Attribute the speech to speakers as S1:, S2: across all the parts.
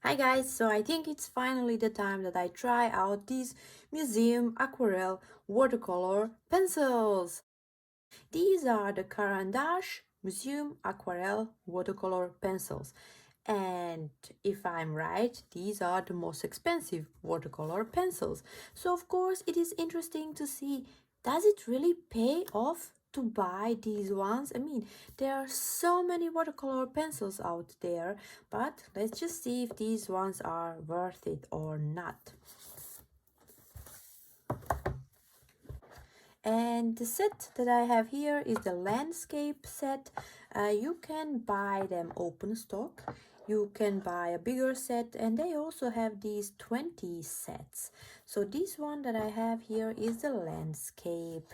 S1: Hi guys, so I think it's finally the time that I try out these Museum Aquarelle watercolor pencils. These are the Caran Museum Aquarelle watercolor pencils. And if I'm right, these are the most expensive watercolor pencils. So of course it is interesting to see, does it really pay off to buy these ones? I mean, there are so many watercolor pencils out there, but let's just see if these ones are worth it or not. And the set that I have here is the landscape set. You can buy them open stock. You can buy a bigger set, and they also have these 20 sets. So this one that I have here is the landscape.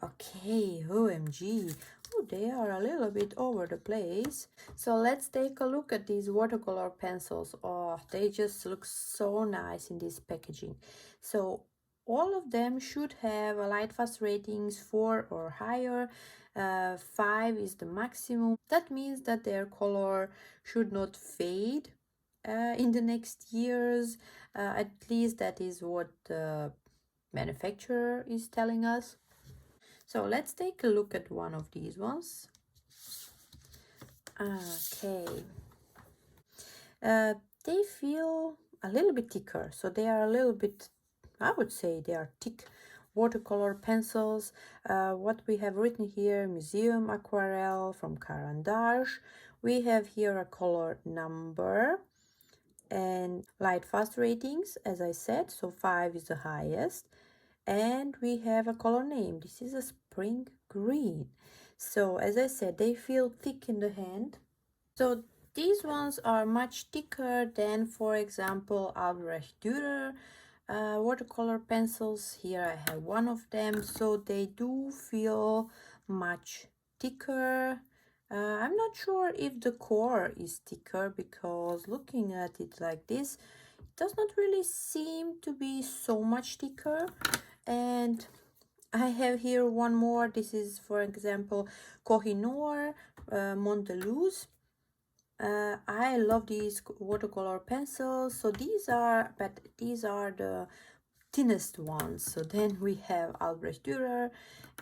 S1: Okay, OMG. Oh, they are a little bit over the place. So let's take a look at these watercolor pencils. Oh, they just look so nice in this packaging. So all of them should have a light fast ratings 4 or higher. 5 is the maximum. That means that their color should not fade in the next years. At least that is what the manufacturer is telling us. So let's take a look at one of these ones. Okay. They feel a little bit thicker, so they are a little bit, I would say they are thick watercolor pencils. What we have written here, Museum Aquarelle from Caran. We have here a color number and light fast ratings, as I said, so 5 is the highest. And we have a color name. This is a spring green. So as I said, they feel thick in the hand. So these ones are much thicker than, for example, Albrecht Dürer watercolor pencils. Here I have one of them, so they do feel much thicker. I'm not sure if the core is thicker, because looking at it like this, it does not really seem to be so much thicker. And I have here one more. This is, for example, Kohinoor Monteluz. I love these watercolor pencils. So these are the thinnest ones. So then we have Albrecht Dürer,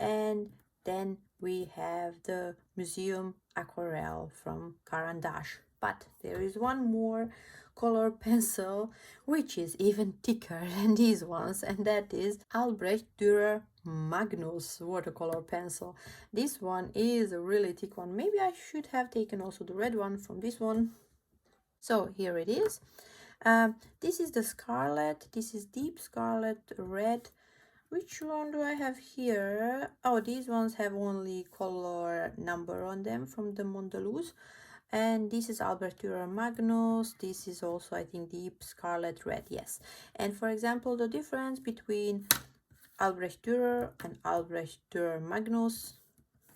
S1: and then we have the Museum Aquarelle from Caran. But there is one more color pencil which is even thicker than these ones, and that is Albrecht Dürer Magnus watercolor pencil. This one is a really thick one. Maybe I should have taken also the red one from this one. So here it is. This is the scarlet. This is deep scarlet red. Which one do I have here? Oh, these ones have only color number on them from the Mondeluz. And this is Albrecht Dürer Magnus. This is also, I think, deep scarlet red. Yes. And for example, the difference between Albrecht Dürer and Albrecht Dürer Magnus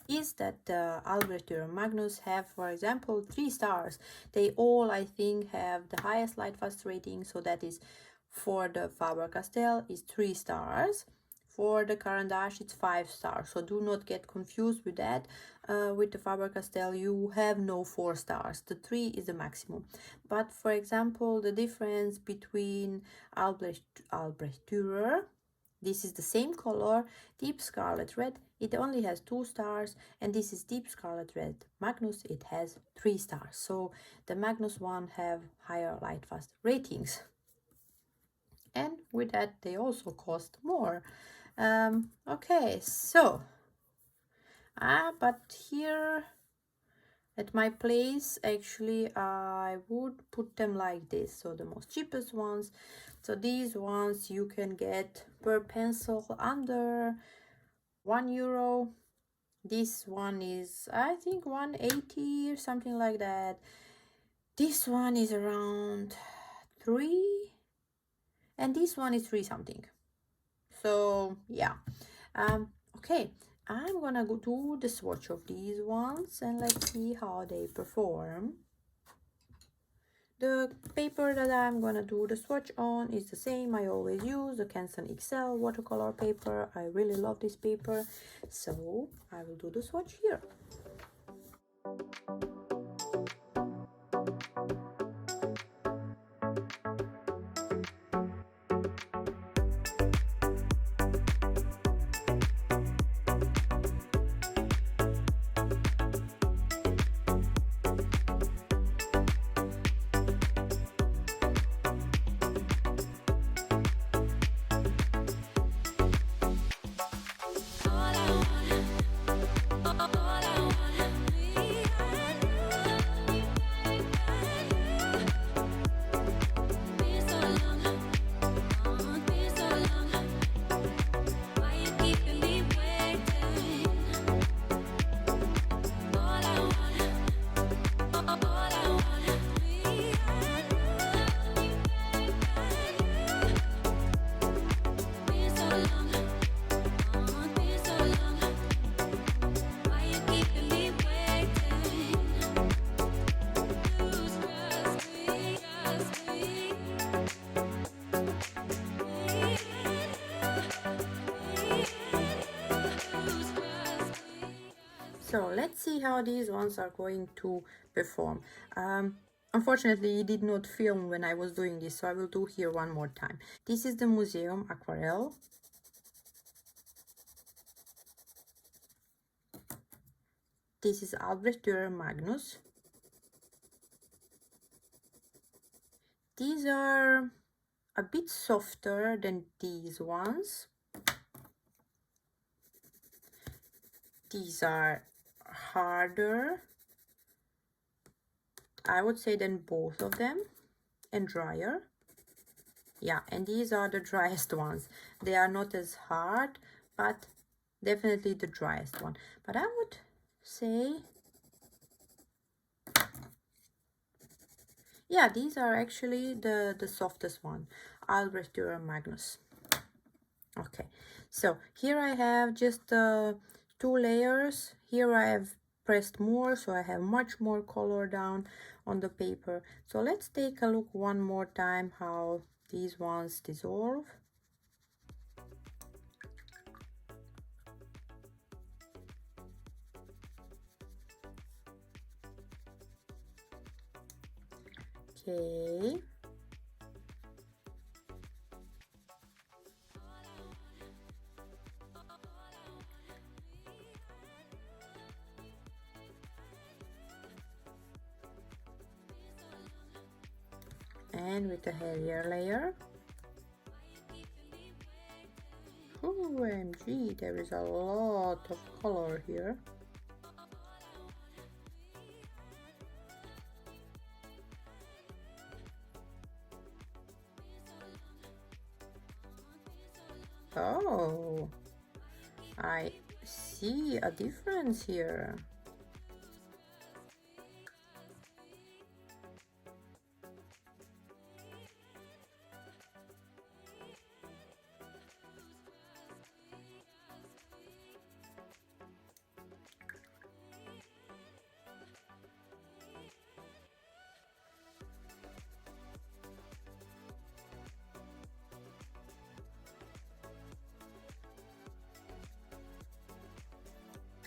S1: is that Albrecht Dürer Magnus have, for example, 3 stars. They all, I think, have the highest light fast rating. So that is, for the Faber-Castell is 3 stars. For the Caran it's 5 stars. So do not get confused with that. With the Faber-Castell, you have no 4 stars. The 3 is the maximum. But for example, the difference between Albrecht Dürer, this is the same color, deep scarlet red, it only has 2 stars, and this is deep scarlet red Magnus, it has 3 stars. So the Magnus one have higher light fast ratings, and with that they also cost more. Okay, so but here at my place, actually, I would put them like this. So the most cheapest ones. So these ones you can get per pencil under €1. This one is, I think, 180 or something like that. This one is around 3, and this one is 3 something. So yeah. Okay, I'm gonna go do the swatch of these ones, and let's see how they perform. The paper that I'm gonna do the swatch on is the same I always use, the Canson XL watercolor paper. I really love this paper, so I will do the swatch here. So let's see how these ones are going to perform. Unfortunately, it did not film when I was doing this, so I will do here one more time. This is the Museum Aquarelle. This is Albrecht Dürer Magnus. These are a bit softer than these ones. These are harder, I would say, than both of them, and drier. Yeah, and these are the driest ones. They are not as hard, but definitely the driest one. But I would say, yeah, these are actually the softest one, Albrecht Dürer Magnus. Okay, so here I have just 2 layers. Here I have pressed more, so I have much more color down on the paper. So let's take a look one more time how these ones dissolve. Okay. And with a heavier layer. OMG, there is a lot of color here. Oh, I see a difference here.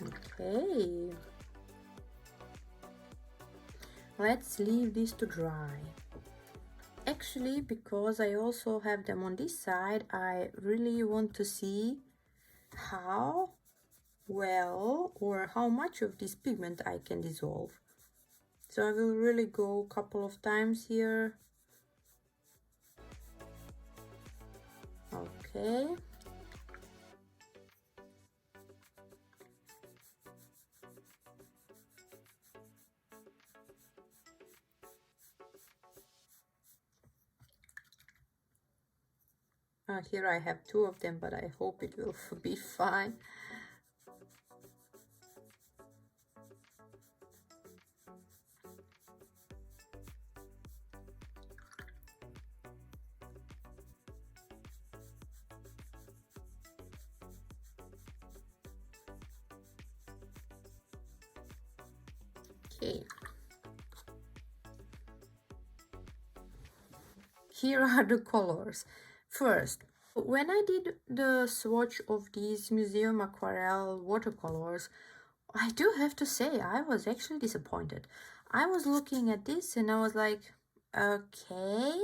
S1: Okay, let's leave this to dry. Actually, because I also have them on this side, I really want to see how well or how much of this pigment I can dissolve. So I will really go a couple of times here. Okay. Here I have 2 of them, but I hope it will be fine. Okay. Here are the colors. First, when I did the swatch of these Museum Aquarelle watercolors, I do have to say I was actually disappointed. I was looking at this and I was like, okay,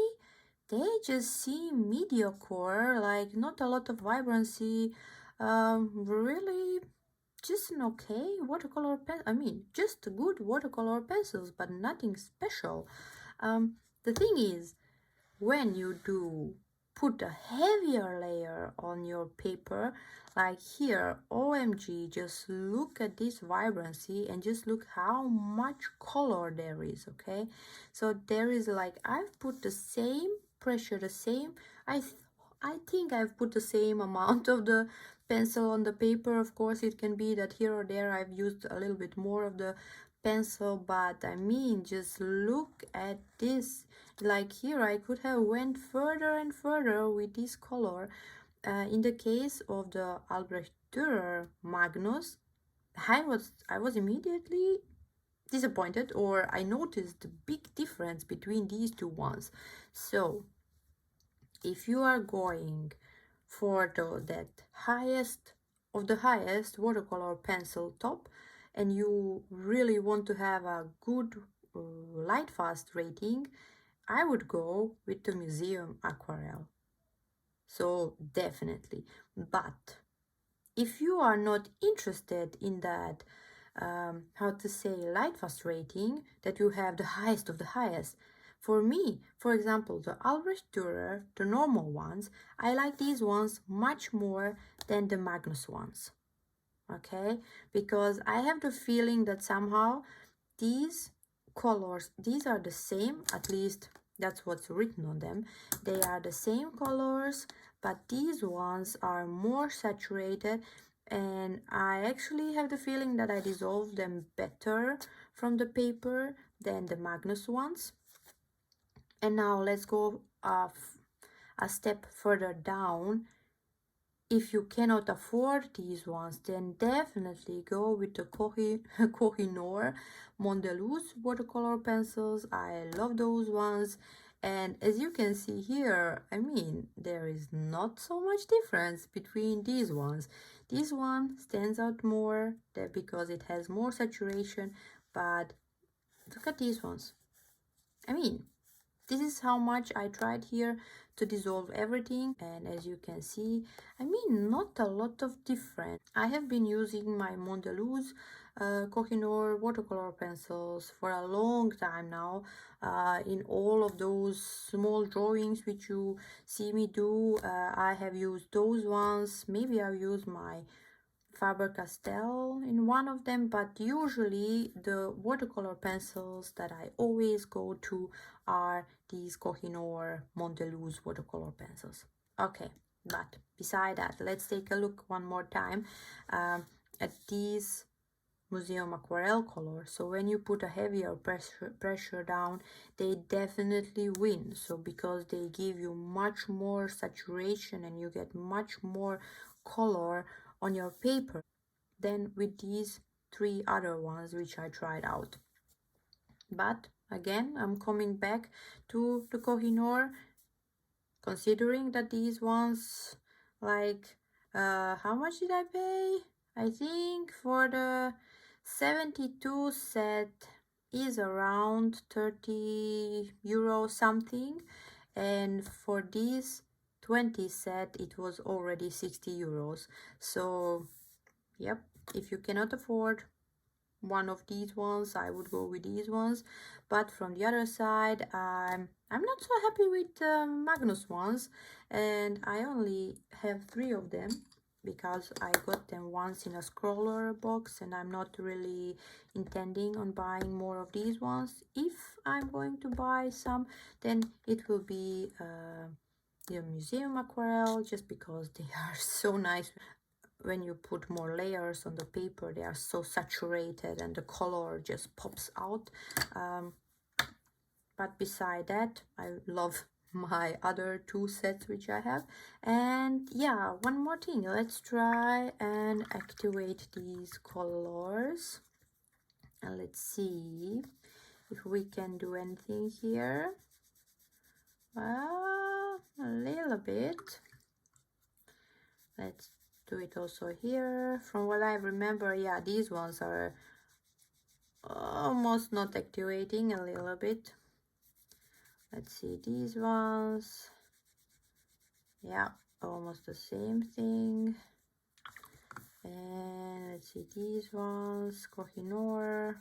S1: they just seem mediocre, like not a lot of vibrancy, really just an okay watercolor pen. I mean, just good watercolor pencils, but nothing special. The thing is, when you do put a heavier layer on your paper, like here, OMG, just look at this vibrancy and just look how much color there is. Okay, so there is, like, I've put the same pressure, the same, I think I've put the same amount of the pencil on the paper. Of course, it can be that here or there I've used a little bit more of the pencil, but I mean, just look at this. Like here I could have went further and further with this color. In the case of the Albrecht Dürer Magnus, I was immediately disappointed, or I noticed the big difference between these two ones. So if you are going for that highest of the highest watercolor pencil top, and you really want to have a good light fast rating, I would go with the Museum Aquarelle. So definitely. But if you are not interested in that, how to say, light fast rating, that you have the highest of the highest. For me, for example, the Albrecht Dürer, the normal ones, I like these ones much more than the Magnus ones. Okay, because I have the feeling that somehow these colors, these are the same, at least that's what's written on them. They are the same colors, but these ones are more saturated, and I actually have the feeling that I dissolve them better from the paper than the Magnus ones. And now let's go a step further down. If you cannot afford these ones, then definitely go with the Kohinoor Mondeluz watercolor pencils. I love those ones. And as you can see here, I mean, there is not so much difference between these ones. This one stands out more because it has more saturation, but look at these ones. I mean, this is how much I tried here to dissolve everything, and as you can see, I mean, not a lot of difference. I have been using my Mondeluz Kohinoor watercolor pencils for a long time now, in all of those small drawings which you see me do. I have used those ones. Maybe I'll use my Faber-Castell in one of them, but usually the watercolor pencils that I always go to are these Kohinoor Mondeluz watercolor pencils. Okay, but beside that, let's take a look one more time at these Museum Aquarelle colors. So when you put a heavier pressure down, they definitely win. So because they give you much more saturation and you get much more color on your paper than with these three other ones which I tried out. But again, I'm coming back to the Kohinoor, considering that these ones, like, how much did I pay? I think for the 72 set is around 30 euro something, and for this 20 set it was already 60 euros. So yep, if you cannot afford one of these ones, I would go with these ones. But from the other side, I'm not so happy with Magnus ones, and I only have 3 of them because I got them once in a scroller box, and I'm not really intending on buying more of these ones. If I'm going to buy some, then it will be the Museum Aquarelle, just because they are so nice. When you put more layers on the paper, they are so saturated and the color just pops out. But beside that, I love my other 2 sets which I have. And yeah, one more thing, let's try and activate these colors, and let's see if we can do anything here. Well, a little bit. Let's do it also here. From what I remember, yeah, these ones are almost not activating, a little bit. Let's see these ones. Yeah, almost the same thing. And let's see these ones, Kohinoor.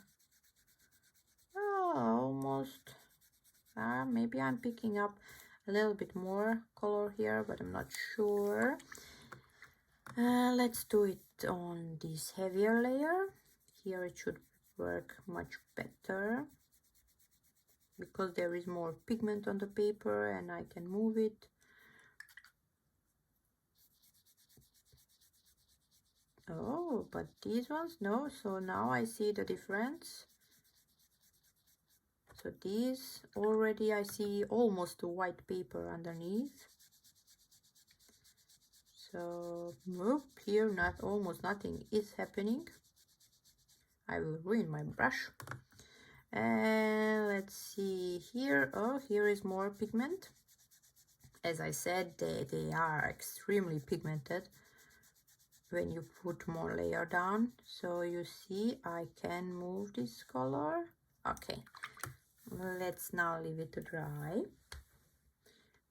S1: Oh, almost. Maybe I'm picking up a little bit more color here, but I'm not sure. Let's do it on this heavier layer. Here it should work much better because there is more pigment on the paper and I can move it. Oh, but these ones, no. So now I see the difference. So these already I see almost a white paper underneath. So here almost nothing is happening. I will ruin my brush. And let's see here. Oh, here is more pigment. As I said, they are extremely pigmented. when you put more layer down. So you see I can move this color. Okay, let's now leave it to dry.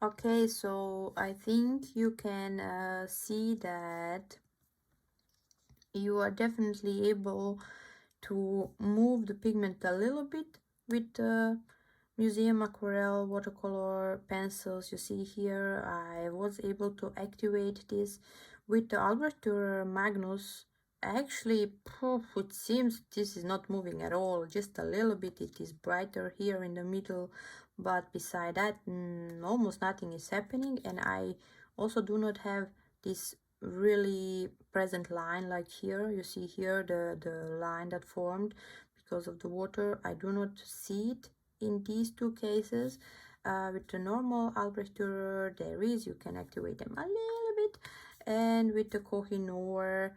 S1: Okay, so I think you can see that you are definitely able to move the pigment a little bit with Museum Aquarelle watercolor pencils. You see here I was able to activate this with the Albrecht Dürer Magnus. Actually, it seems this is not moving at all, just a little bit. It is brighter here in the middle, but beside that almost nothing is happening. And I also do not have this really present line like here. You see here the line that formed because of the water. I do not see it in these two cases. With the normal Albrecht Dürer there is, you can activate them a little bit, and with the Kohinoor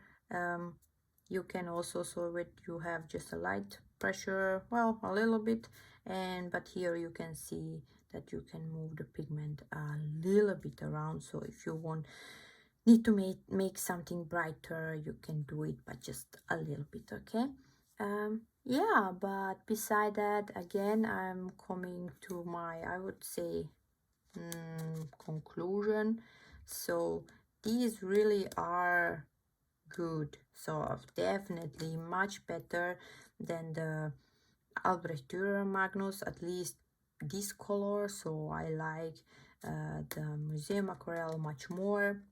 S1: you can also, so with you have just a light pressure, well, a little bit, and but here you can see that you can move the pigment a little bit around. So if you need to make something brighter, you can do it, but just a little bit. Okay, yeah, but beside that, again, I'm coming to my, I would say, conclusion. So these really are good, so definitely much better than the Albrecht Dürer Magnus, at least this color. So I like the Museum Aquarelle much more,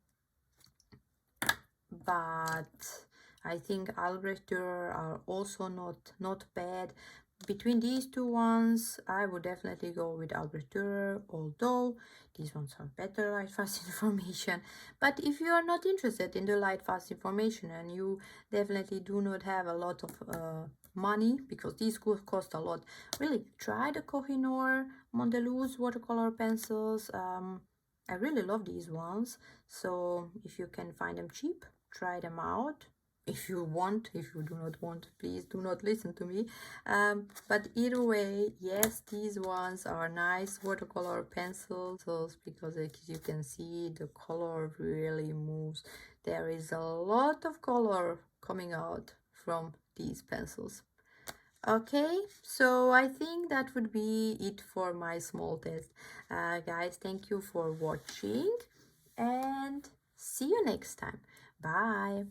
S1: but I think Albrecht Dürer are also not bad. Between these two ones, I would definitely go with Albrecht Dürer, although these ones are better light fast information. But if you are not interested in the light fast information and you definitely do not have a lot of money, because these could cost a lot, really try the Kohinoor Mondeluz watercolor pencils. I really love these ones, so if you can find them cheap, try them out. If you want, if you do not want, please do not listen to me. But either way, yes, these ones are nice watercolor pencils, because as you can see, the color really moves. There is a lot of color coming out from these pencils. Okay, so I think that would be it for my small test. Guys, thank you for watching and see you next time. Bye.